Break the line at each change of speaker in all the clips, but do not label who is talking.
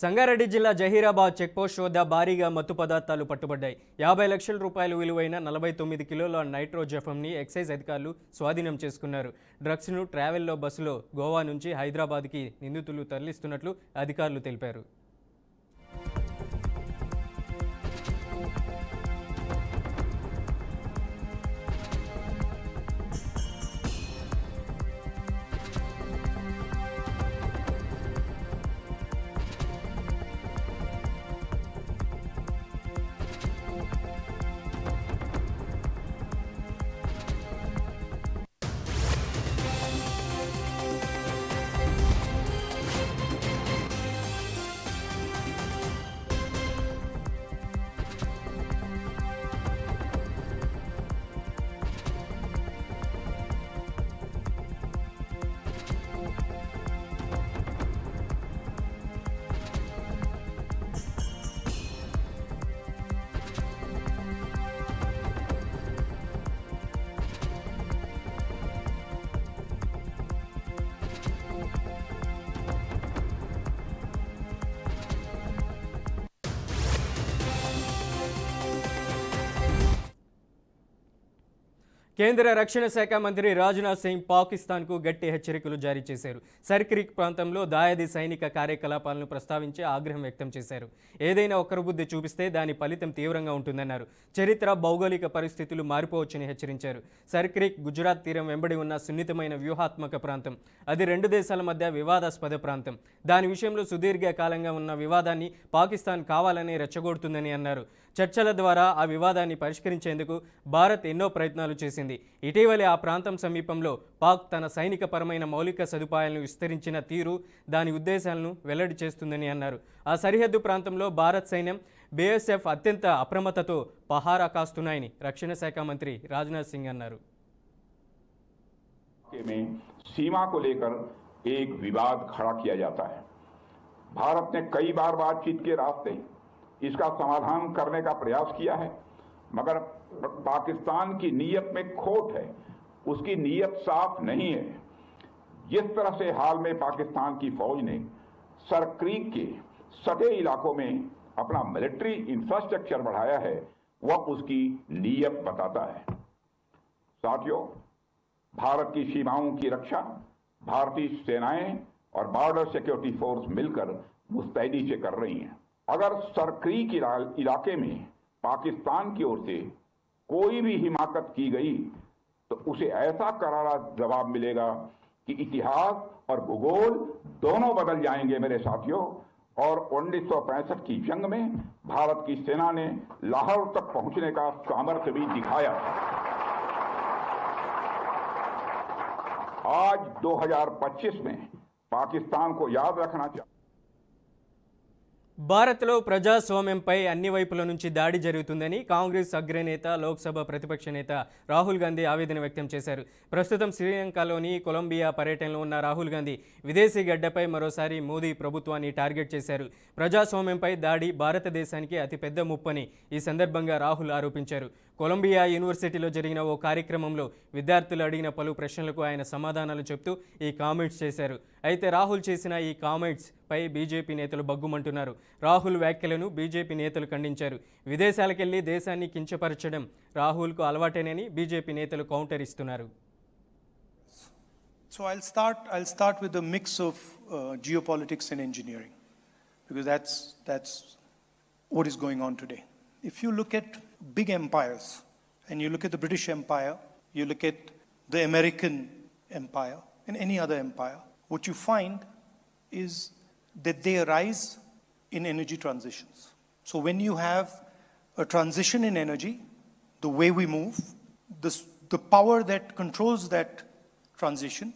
సంగారెడ్డి జిల్లా జహీరాబాద్ చెక్పోస్ట్ వద్ద భారీగా మత్తు పదార్థాలు పట్టుబడ్డాయి. 50 లక్షల రూపాయలు విలువైన 49 కిలోల నైట్రోజెఫమ్ని ఎక్సైజ్ అధికారులు స్వాధీనం చేసుకున్నారు. డ్రగ్స్ను ట్రావెల్లో బస్సులో గోవా నుంచి హైదరాబాద్కి నిందితులు తరలిస్తున్నట్లు అధికారులు తెలిపారు. కేంద్ర రక్షణ శాఖ మంత్రి రాజ్నాథ్ సింగ్ పాకిస్తాన్కు గట్టి హెచ్చరికలు జారీ చేశారు. సర్క్రిక్ ప్రాంతంలో దాయాది సైనిక కార్యకలాపాలను ప్రస్తావించి ఆగ్రహం వ్యక్తం చేశారు. ఏదైనా ఒక్కరు బుద్ధి చూపిస్తే దాని ఫలితం తీవ్రంగా ఉంటుందన్నారు. చరిత్ర భౌగోళిక పరిస్థితులు మారిపోవచ్చని హెచ్చరించారు. సర్క్రిక్ గుజరాత్ తీరం వెంబడి ఉన్న సున్నితమైన వ్యూహాత్మక ప్రాంతం. అది రెండు దేశాల మధ్య వివాదాస్పద ప్రాంతం. దాని విషయంలో సుదీర్ఘ కాలంగా ఉన్న వివాదాన్ని పాకిస్తాన్ కావాలని రెచ్చగొడుతుందని అన్నారు. చర్చల ద్వారా ఆ వివాదాన్ని పరిష్కరించేందుకు భారత్ ఎన్నో ప్రయత్నాలు చేసింది. ఇటీవలే ఆ ప్రాంతం సమీపంలో పాక్ తన సైనిక పరమైన మౌలిక సదుపాయాలను విస్తరించిన తీరు దాని ఉద్దేశాలను వెల్లడి చేస్తుందని అన్నారు. ఆ సరిహద్దు ప్రాంతంలో భారత్ సైన్యం బీఎస్ఎఫ్ అత్యంత అప్రమత్తతో పహారా కాస్తున్నాయని రక్షణ శాఖ మంత్రి రాజ్నాథ్ సింగ్ అన్నారు.
सीमा को लेकर एक विवाद खड़ा किया जाता है. भारत ने कई बार बातचीत के रास्ते इसका समाधान करने का प्रयास किया है, मगर पाकिस्तान की नीयत में खोट है, उसकी नीयत साफ नहीं है. जिस तरह से हाल में पाकिस्तान की फौज ने सरक्रीक के सटे इलाकों में अपना मिलिट्री इंफ्रास्ट्रक्चर बढ़ाया है, वह उसकी नीयत बताता है. साथियों, भारत की सीमाओं की रक्षा भारतीय सेनाएं और बॉर्डर सिक्योरिटी फोर्स मिलकर मुस्तैदी से कर रही हैं. अगर सरक्रीक इलाके में पाकिस्तान की ओर से कोई भी हिमाकत की गई तो उसे ऐसा करारा जवाब मिलेगा कि इतिहास और भूगोल दोनों बदल जाएंगे मेरे साथियों. और 1965 की जंग में भारत की सेना ने लाहौर तक पहुंचने का सामर्थ्य भी दिखाया. आज 2025 में पाकिस्तान को याद रखना चाहिए.
భారత్లో ప్రజాస్వామ్యంపై అన్ని వైపుల నుంచి దాడి జరుగుతుందని కాంగ్రెస్ అగ్రనేత లోక్సభ ప్రతిపక్ష నేత రాహుల్ గాంధీ ఆవేదన వ్యక్తం చేశారు. ప్రస్తుతం శ్రీలంకలోని కొలంబియా పర్యటనలో ఉన్న రాహుల్ గాంధీ విదేశీ గడ్డపై మరోసారి మోదీ ప్రభుత్వాన్ని టార్గెట్ చేశారు. ప్రజాస్వామ్యంపై దాడి భారతదేశానికి అతిపెద్ద ముప్పని ఈ సందర్భంగా రాహుల్ ఆరోపించారు. కొలంబియా యూనివర్సిటీలో జరిగిన ఓ కార్యక్రమంలో విద్యార్థులు అడిగిన పలు ప్రశ్నలకు ఆయన సమాధానాలు చెప్తూ ఈ కామెంట్స్ చేశారు. అయితే రాహుల్ చేసిన ఈ కామెంట్స్ పై బీజేపీ నేతలు బగ్గుమంటున్నారు. రాహుల్ వ్యాఖ్యలను బీజేపీ నేతలు ఖండించారు. విదేశాలకెళ్లి దేశాన్ని కించపరచడం రాహుల్కు అలవాటేనని బీజేపీ నేతలు కౌంటర్ ఇస్తున్నారు.
So I'll start with the mix of geopolitics and engineering, because that's what is going on today. If you look at big empires, and you look at the British Empire, you look at the American Empire, and any other empire, what you find is that they arise in energy transitions. So when you have a transition in energy, the way we move, the power that controls that transition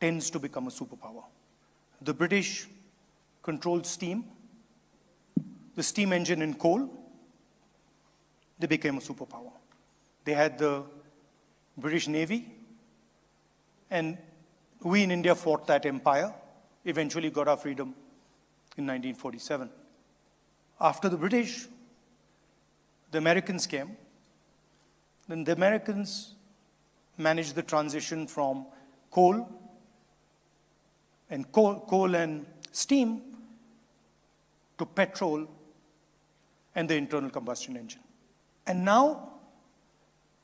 tends to become a superpower. The British controlled steam, the steam engine and coal. They became a superpower. They had the British Navy, and we in India fought that empire, eventually got our freedom in 1947. After the British, the Americans came. Then the Americans managed the transition from coal and steam to petrol and the internal combustion engine. And now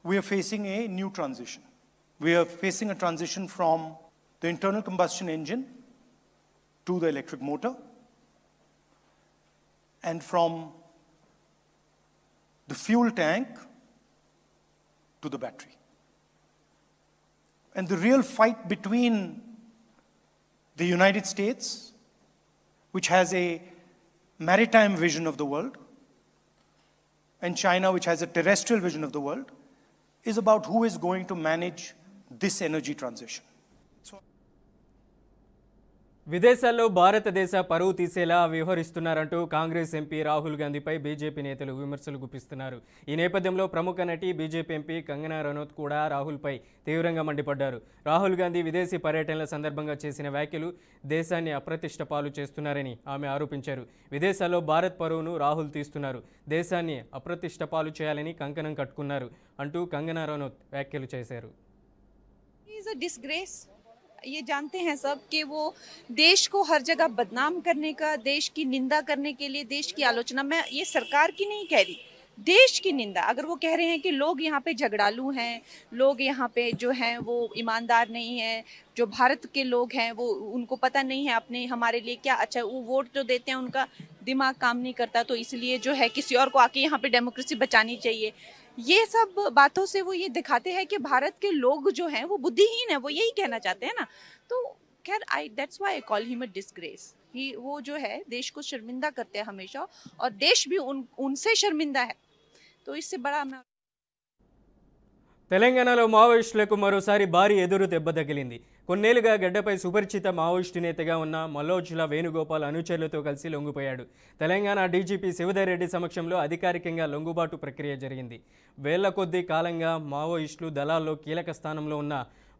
we are facing a new transition. We are facing a transition from the internal combustion engine to the electric motor, and from the fuel tank to the battery. And the real fight between the United States, which has a maritime vision of the world, and China, which has a terrestrial vision of the world, is about who is going to manage this energy transition.
విదేశాల్లో భారతదేశ పరువు తీసేలా వ్యవహరిస్తున్నారంటూ Congress MP Rahul గాంధీపై BJP నేతలు విమర్శలు గుప్పిస్తున్నారు. ఈ నేపథ్యంలో ప్రముఖ నటి BJP MP Kangana Ranaut కూడా రాహుల్పై తీవ్రంగా మండిపడ్డారు. రాహుల్ గాంధీ విదేశీ పర్యటనల సందర్భంగా చేసిన వ్యాఖ్యలు దేశాన్ని అప్రతిష్ట పాలు చేస్తున్నారని ఆమె ఆరోపించారు. విదేశాల్లో భారత్ పరువును రాహుల్ తీస్తున్నారు, దేశాన్ని అప్రతిష్ట పాలు చేయాలని కంకణం కట్టుకున్నారు అంటూ కంగనా రనౌత్ వ్యాఖ్యలు చేశారు.
ये जानते हैं सब कि वो देश को हर जगह बदनाम करने का, देश की निंदा करने के लिए, देश की आलोचना, मैं ये सरकार की नहीं कह रही, देश की निंदा. अगर वो कह रहे हैं कि लोग यहाँ पे झगड़ालू हैं, लोग यहाँ पे जो हैं वो ईमानदार नहीं हैं, जो भारत के लोग हैं वो उनको पता नहीं है अपने हमारे लिए क्या अच्छा, वो वोट जो देते हैं उनका दिमाग काम नहीं करता, तो इसलिए जो है किसी और को आके यहाँ पे डेमोक्रेसी बचानी चाहिए. ये सब बातों से वो ये दिखाते हैं कि भारत के लोग जो हैं वो बुद्धिहीन है, वो यही कहना चाहते हैं ना. तो खैर that's why I call him a disgrace. वो जो है देश को शर्मिंदा करते हैं हमेशा, और देश भी उनसे शर्मिंदा है. तो इससे बड़ा मैं
తెలంగాణలో మావోయిస్టులకు మరోసారి భారీ ఎదురు దెబ్బ తగిలింది. కొన్నేళ్లుగా గడ్డపై సుపరిచిత మావోయిస్టు నేతగా ఉన్న మల్లోజుల వేణుగోపాల్ అనుచరులతో కలిసి లొంగిపోయాడు. తెలంగాణ డీజీపీ శివధర్ రెడ్డి సమక్షంలో అధికారికంగా లొంగుబాటు ప్రక్రియ జరిగింది. వేళ్ల కొద్దీ కాలంగా మావోయిస్టులు దళాల్లో కీలక స్థానంలో ఉన్న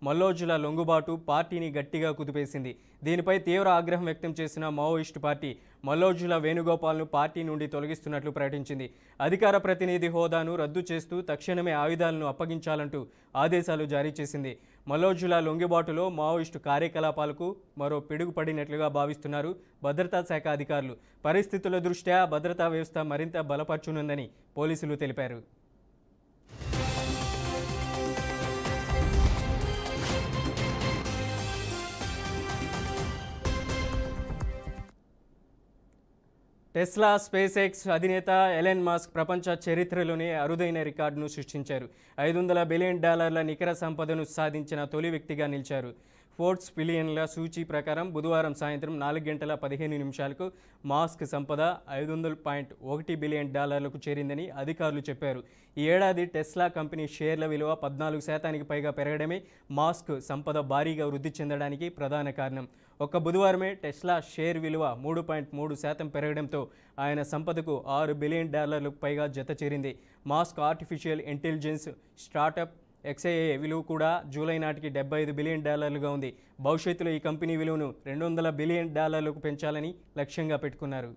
మల్లోజుల లొంగుబాటు పార్టీని గట్టిగా కుదిపేసింది. దీనిపై తీవ్ర ఆగ్రహం వ్యక్తం చేసిన మావోయిస్టు పార్టీ మల్లోజుల వేణుగోపాల్ను పార్టీ నుండి తొలగిస్తున్నట్లు ప్రకటించింది. అధికార ప్రతినిధి హోదాను రద్దు చేస్తూ తక్షణమే ఆయుధాలను అప్పగించాలంటూ ఆదేశాలు జారీ చేసింది. మల్లోజుల లొంగుబాటులో మావోయిస్టు కార్యకలాపాలకు మరో పిడుగు పడినట్లుగా భావిస్తున్నారు భద్రతా శాఖ అధికారులు. పరిస్థితుల దృష్ట్యా భద్రతా వ్యవస్థ మరింత బలపర్చనుందని పోలీసులు తెలిపారు. టెస్లా స్పేస్ ఎక్స్ అధినేత ఎలన్ మస్క్ ప్రపంచ చరిత్రలోనే అరుదైన రికార్డును సృష్టించారు. $500 బిలియన్ నికర సంపదను సాధించిన తొలి వ్యక్తిగా నిలిచారు. ఫోర్బ్స్ బిలియన్ల సూచీ ప్రకారం బుధవారం సాయంత్రం 4:15 మాస్క్ సంపద $500.1 బిలియన్ చేరిందని అధికారులు చెప్పారు. ఈ ఏడాది టెస్లా కంపెనీ షేర్ల విలువ 14% పైగా పెరగడమే మాస్క్ సంపద భారీగా వృద్ధి చెందడానికి ప్రధాన కారణం. ఒక్క బుధవారమే టెస్లా షేర్ విలువ 3.3% పెరగడంతో ఆయన సంపదకు $6 బిలియన్ పైగా జత చేరింది. Mask artificial intelligence startup XAI విలువ కూడా జూలై నాటికి $75 బిలియన్ ఉంది. భవిష్యత్తులో ఈ కంపెనీ విలువను $200 బిలియన్ పెంచాలని లక్ష్యంగా పెట్టుకున్నారు.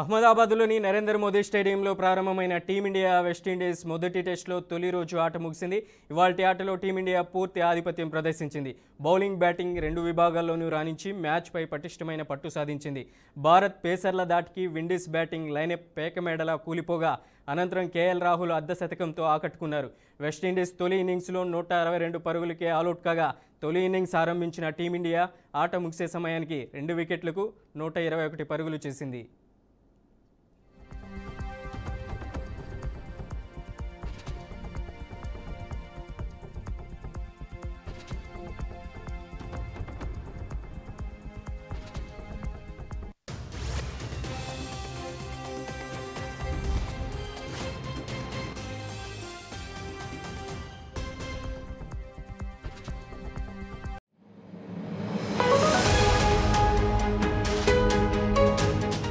అహ్మదాబాద్లోని నరేంద్ర మోదీ స్టేడియంలో ప్రారంభమైన టీమిండియా వెస్టిండీస్ మొదటి టెస్టులో తొలి రోజు ఆట ముగిసింది. ఇవాల్టి ఆటలో టీమిండియా పూర్తి ఆధిపత్యం ప్రదర్శించింది. బౌలింగ్, బ్యాటింగ్ రెండు విభాగాల్లోనూ రాణించి మ్యాచ్పై పటిష్టమైన పట్టు సాధించింది. భారత్ పేసర్ల దాటికి విండీస్ బ్యాటింగ్ లైనప్ పేకమేడలా కూలిపోగా అనంతరం కేఎల్ రాహుల్ అర్ధశతకంతో ఆకట్టుకున్నారు. వెస్టిండీస్ తొలి ఇన్నింగ్స్లో 162 పరుగులకే ఆలౌట్ కాగా తొలి ఇన్నింగ్స్ ఆరంభించిన టీమిండియా ఆట ముగిసే సమయానికి 2 వికెట్లకు 121 పరుగులు చేసింది.